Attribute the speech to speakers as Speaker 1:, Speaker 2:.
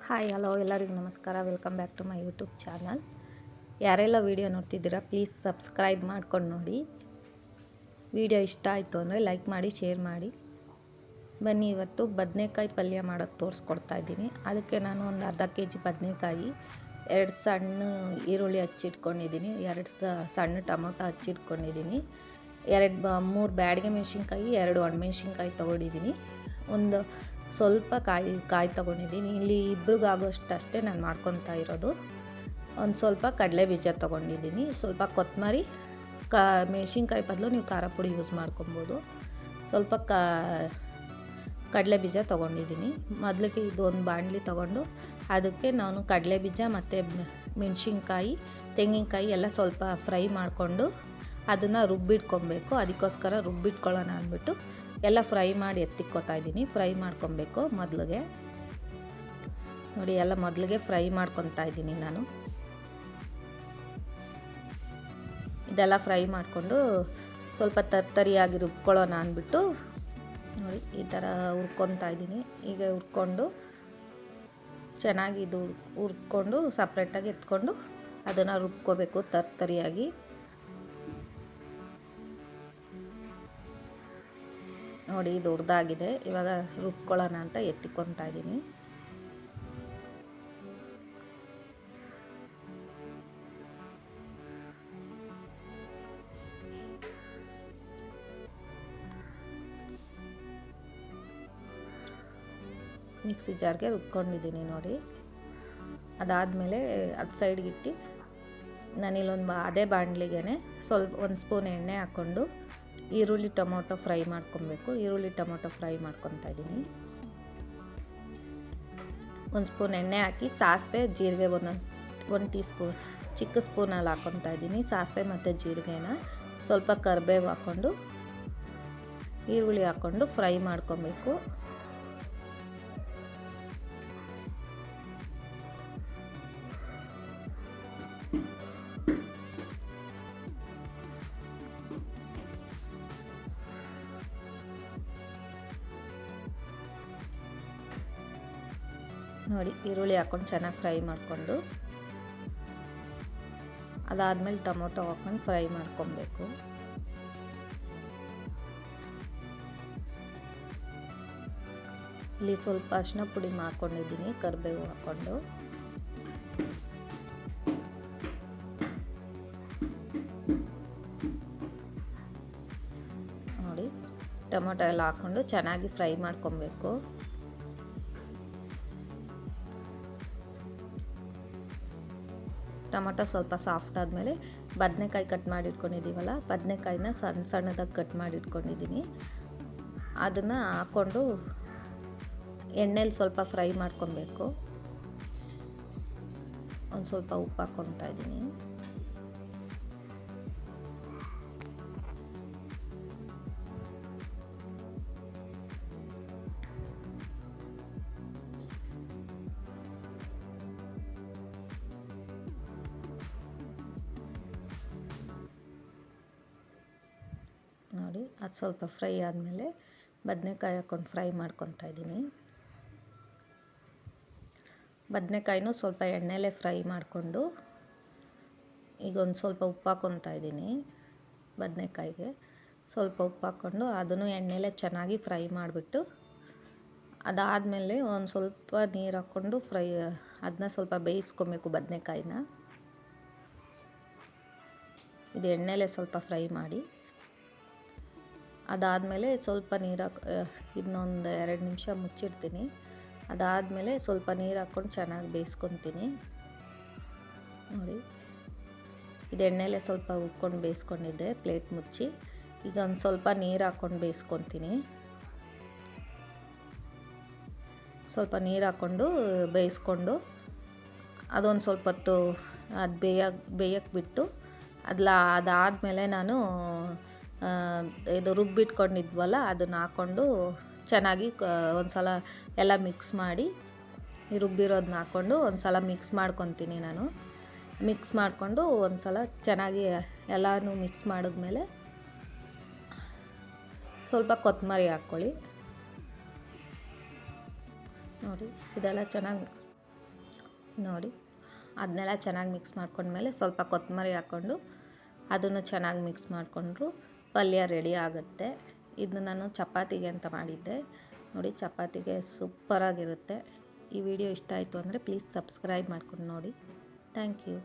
Speaker 1: Hi hello ಎಲ್ಲರಿಗೂ ನಮಸ್ಕಾರ. Welcome back to my YouTube channel. ಯಾರೆಲ್ಲ ವೀಡಿಯೋ ನೋಡ್ತಿದ್ದೀರಾ ಪ್ಲೀಸ್ ಸಬ್ಸ್ಕ್ರೈಬ್ ಮಾಡ್ಕೊಂಡು ನೋಡಿ. ವಿಡಿಯೋ ಇಷ್ಟ ಆಯಿತು ಅಂದರೆ ಲೈಕ್ ಮಾಡಿ, ಶೇರ್ ಮಾಡಿ. ಬನ್ನಿ, ಇವತ್ತು ಬದನೆಕಾಯಿ ಪಲ್ಯ ಮಾಡೋದು ತೋರಿಸ್ಕೊಡ್ತಾ ಇದ್ದೀನಿ. ಅದಕ್ಕೆ ನಾನು ಒಂದು ಅರ್ಧ kg ಬದನೆಕಾಯಿ, 2 ಸಣ್ಣ ಈರುಳ್ಳಿ ಹಚ್ಚಿಟ್ಕೊಂಡಿದ್ದೀನಿ, 2 ಸಣ್ಣ ಟೊಮೊಟೊ ಹಚ್ಚಿಟ್ಕೊಂಡಿದ್ದೀನಿ, 3 ಬ್ಯಾಡಗೆ ಮೆಣಸಿನ್ಕಾಯಿ, 2 ಒಣಮೆಣ್ಸಿನ್ಕಾಯಿ ತೊಗೊಂಡಿದ್ದೀನಿ, ಒಂದು ಸ್ವಲ್ಪ ಕಾಯಿ ತೊಗೊಂಡಿದ್ದೀನಿ. ಇಲ್ಲಿ ಇಬ್ರಿಗಾಗೋಷ್ಟೇ ನಾನು ಮಾಡ್ಕೊತಾ ಇರೋದು. ಒಂದು ಸ್ವಲ್ಪ ಕಡಲೆ ಬೀಜ ತೊಗೊಂಡಿದ್ದೀನಿ, ಸ್ವಲ್ಪ ಕೊತ್ತಂಬರಿ, ಮೆಣಸಿನ್ಕಾಯಿ ಬದಲು ನೀವು ಖಾರ ಪುಡಿ ಯೂಸ್ ಮಾಡ್ಕೊಬೋದು. ಸ್ವಲ್ಪ ಕಡಲೆ ಬೀಜ ತೊಗೊಂಡಿದ್ದೀನಿ. ಮೊದಲಿಗೆ ಇದೊಂದು ಬಾಣಲಿ ತೊಗೊಂಡು ಅದಕ್ಕೆ ನಾನು ಕಡಲೆ ಬೀಜ ಮತ್ತು ಮೆಣಸಿನ್ಕಾಯಿ, ತೆಂಗಿನಕಾಯಿ ಎಲ್ಲ ಸ್ವಲ್ಪ ಫ್ರೈ ಮಾಡಿಕೊಂಡು ಅದನ್ನು ರುಬ್ಬಿಟ್ಕೊಬೇಕು. ಅದಕ್ಕೋಸ್ಕರ ರುಬ್ಬಿಟ್ಕೊಳ್ಳೋಣ ಅಂದ್ಬಿಟ್ಟು ಎಲ್ಲ ಫ್ರೈ ಮಾಡಿ ಎತ್ತಿಕ್ಕೊತಾ ಇದ್ದೀನಿ. ಫ್ರೈ ಮಾಡ್ಕೊಬೇಕು ಮೊದಲಿಗೆ. ನೋಡಿ, ಎಲ್ಲ ಮೊದಲಿಗೆ ಫ್ರೈ ಮಾಡ್ಕೊತಾ ಇದ್ದೀನಿ ನಾನು. ಇದೆಲ್ಲ ಫ್ರೈ ಮಾಡಿಕೊಂಡು ಸ್ವಲ್ಪ ತರಿಯಾಗಿ ರುಬ್ಕೊಳ್ಳೋಣ ಅಂದ್ಬಿಟ್ಟು ನೋಡಿ ಈ ಥರ ಹುರ್ಕೊತಾ ಇದ್ದೀನಿ. ಈಗ ಹುರ್ಕೊಂಡು ಚೆನ್ನಾಗಿ ಇದು ಹುರ್ಕೊಂಡು ಸಪ್ರೇಟಾಗಿ ಎತ್ಕೊಂಡು ಅದನ್ನು ರುಬ್ಕೋಬೇಕು ತರಿಯಾಗಿ. ನೋಡಿ, ಇದು ಹುರಿದಾಗಿದೆ. ಇವಾಗ ರುಬ್ಕೊಳ್ಳೋಣ ಅಂತ ಎತ್ತಿಕೊತಾ ಇದ್ದೀನಿ. ಮಿಕ್ಸಿ ಜಾರ್ಗೆ ರುಬ್ಕೊಂಡಿದ್ದೀನಿ ನೋಡಿ. ಅದಾದಮೇಲೆ ಅದು ಸೈಡ್ಗಿಟ್ಟು ನಾನಿಲ್ಲೊಂದು ಅದೇ ಬಾಣಲಿಗೆ ಸ್ವಲ್ಪ 1 ಸ್ಪೂನ್ ಎಣ್ಣೆ ಹಾಕ್ಕೊಂಡು ಈರುಳ್ಳಿ ಟೊಮೊಟೊ ಫ್ರೈ ಮಾಡ್ಕೊಬೇಕು. ಈರುಳ್ಳಿ ಟೊಮೊಟೊ ಫ್ರೈ ಮಾಡ್ಕೊತಾ ಇದ್ದೀನಿ. 1 ಸ್ಪೂನ್ ಎಣ್ಣೆ ಹಾಕಿ ಸಾಸಿವೆ, ಜೀರಿಗೆ 1 ಟೀ ಸ್ಪೂನ್ ಚಿಕ್ಕ ಸ್ಪೂನಲ್ಲಿ ಹಾಕ್ಕೊತಾ ಇದ್ದೀನಿ. ಸಾಸಿವೆ ಮತ್ತು ಜೀರಿಗೆನ ಸ್ವಲ್ಪ ಕರಿಬೇವು ಹಾಕ್ಕೊಂಡು ಈರುಳ್ಳಿ ಹಾಕ್ಕೊಂಡು ಫ್ರೈ ಮಾಡ್ಕೊಬೇಕು. ನೋಡಿ, ಈರುಳ್ಳಿ ಹಾಕ್ಕೊಂಡು ಚೆನ್ನಾಗಿ ಫ್ರೈ ಮಾಡಿಕೊಂಡು ಅದಾದಮೇಲೆ ಟೊಮೊಟೊ ಹಾಕ್ಕೊಂಡು ಫ್ರೈ ಮಾಡ್ಕೊಬೇಕು. ಇಲ್ಲಿ ಸ್ವಲ್ಪ ಅರಿಶಿನ ಪುಡಿ ಮಾಡ್ಕೊಂಡಿದ್ದೀನಿ ಕರಿಬೇವು ಹಾಕ್ಕೊಂಡು. ನೋಡಿ, ಟೊಮೊಟೊ ಎಲ್ಲ ಹಾಕ್ಕೊಂಡು ಚೆನ್ನಾಗಿ ಫ್ರೈ ಮಾಡ್ಕೊಬೇಕು. ಟೊಮೊಟೊ ಸ್ವಲ್ಪ ಸಾಫ್ಟ್ ಆದಮೇಲೆ ಬದನೆಕಾಯಿ ಕಟ್ ಮಾಡಿ ಇಟ್ಕೊಂಡಿದ್ದೀವಲ್ಲ, ಬದನೆಕಾಯಿನ ಸಣ್ಣ ಸಣ್ಣದಾಗಿ ಕಟ್ ಮಾಡಿ ಇಟ್ಕೊಂಡಿದ್ದೀನಿ. ಅದನ್ನು ಹಾಕ್ಕೊಂಡು ಎಣ್ಣೆಲಿ ಸ್ವಲ್ಪ ಫ್ರೈ ಮಾಡ್ಕೊಬೇಕು. ಒಂದು ಸ್ವಲ್ಪ ಉಪ್ಪು ಹಾಕ್ಕೊತಾ ಇದ್ದೀನಿ. ನೋಡಿ, ಅದು ಸ್ವಲ್ಪ ಫ್ರೈ ಆದಮೇಲೆ ಬದನೆಕಾಯಿ ಹಾಕ್ಕೊಂಡು ಫ್ರೈ ಮಾಡ್ಕೊತಾ ಇದ್ದೀನಿ. ಬದನೆಕಾಯಿನೂ ಸ್ವಲ್ಪ ಎಣ್ಣೆಲೇ ಫ್ರೈ ಮಾಡಿಕೊಂಡು ಈಗ ಒಂದು ಸ್ವಲ್ಪ ಉಪ್ಪು ಹಾಕ್ಕೊತಾ ಇದ್ದೀನಿ. ಬದನೆಕಾಯಿಗೆ ಸ್ವಲ್ಪ ಉಪ್ಪು ಹಾಕ್ಕೊಂಡು ಅದನ್ನು ಎಣ್ಣೆಲೇ ಚೆನ್ನಾಗಿ ಫ್ರೈ ಮಾಡಿಬಿಟ್ಟು ಅದಾದಮೇಲೆ ಒಂದು ಸ್ವಲ್ಪ ನೀರು ಹಾಕ್ಕೊಂಡು ಅದನ್ನ ಸ್ವಲ್ಪ ಬೇಯಿಸ್ಕೊಬೇಕು ಬದನೆಕಾಯಿನ. ಇದು ಎಣ್ಣೆಲೇ ಸ್ವಲ್ಪ ಫ್ರೈ ಮಾಡಿ ಅದಾದಮೇಲೆ ಸ್ವಲ್ಪ ನೀರು ಇನ್ನೊಂದು 2 ನಿಮಿಷ ಮುಚ್ಚಿಡ್ತೀನಿ. ಅದಾದಮೇಲೆ ಸ್ವಲ್ಪ ನೀರು ಹಾಕ್ಕೊಂಡು ಚೆನ್ನಾಗಿ ಬೇಯಿಸ್ಕೊತೀನಿ. ನೋಡಿ, ಇದು ಎಣ್ಣೆಲೇ ಸ್ವಲ್ಪ ಉಕ್ಕೊಂಡು ಬೇಯಿಸ್ಕೊಂಡಿದ್ದೆ ಪ್ಲೇಟ್ ಮುಚ್ಚಿ. ಈಗ ಒಂದು ಸ್ವಲ್ಪ ನೀರು ಹಾಕ್ಕೊಂಡು ಬೇಯಿಸ್ಕೊತೀನಿ. ಸ್ವಲ್ಪ ನೀರು ಹಾಕ್ಕೊಂಡು ಬೇಯಿಸ್ಕೊಂಡು ಅದೊಂದು ಸ್ವಲ್ಪ ಹೊತ್ತು ಅದು ಬೇಯಕ್ಕೆ ಬಿಟ್ಟು ಅದಾದಮೇಲೆ ನಾನು ಇದು ರುಬ್ಬಿಟ್ಕೊಂಡಿದ್ವಲ್ಲ ಅದನ್ನು ಹಾಕ್ಕೊಂಡು ಚೆನ್ನಾಗಿ ಒಂದು ಸಲ ಎಲ್ಲ ಮಿಕ್ಸ್ ಮಾಡಿ ರುಬ್ಬಿರೋದನ್ನ ಹಾಕ್ಕೊಂಡು ಒಂದು ಸಲ ಮಿಕ್ಸ್ ಮಾಡ್ಕೊತೀನಿ ನಾನು. ಮಿಕ್ಸ್ ಮಾಡಿಕೊಂಡು ಒಂದು ಸಲ ಚೆನ್ನಾಗಿ ಎಲ್ಲನೂ ಮಿಕ್ಸ್ ಮಾಡಿದ್ಮೇಲೆ ಸ್ವಲ್ಪ ಕೊತ್ತಂಬರಿ ಹಾಕ್ಕೊಳ್ಳಿ. ನೋಡಿ, ಇದೆಲ್ಲ ಚೆನ್ನಾಗಿ ನೋಡಿ ಅದನ್ನೆಲ್ಲ ಚೆನ್ನಾಗಿ ಮಿಕ್ಸ್ ಮಾಡ್ಕೊಂಡ್ಮೇಲೆ ಸ್ವಲ್ಪ ಕೊತ್ತಂಬರಿ ಹಾಕ್ಕೊಂಡು ಅದನ್ನು ಚೆನ್ನಾಗಿ ಮಿಕ್ಸ್ ಮಾಡಿಕೊಂಡ್ರು ಪಲ್ಯ ರೆಡಿ ಆಗುತ್ತೆ. ಇದು ನಾನು ಚಪಾತಿಗೆ ಅಂತ ಮಾಡಿದ್ದೆ. ನೋಡಿ ಚಪಾತಿಗೆ ಸೂಪರಾಗಿರುತ್ತೆ. ಈ ವಿಡಿಯೋ ಇಷ್ಟ ಆಯಿತು ಅಂದರೆ ಪ್ಲೀಸ್ ಸಬ್ಸ್ಕ್ರೈಬ್ ಮಾಡ್ಕೊಂಡು ನೋಡಿ. Thank you.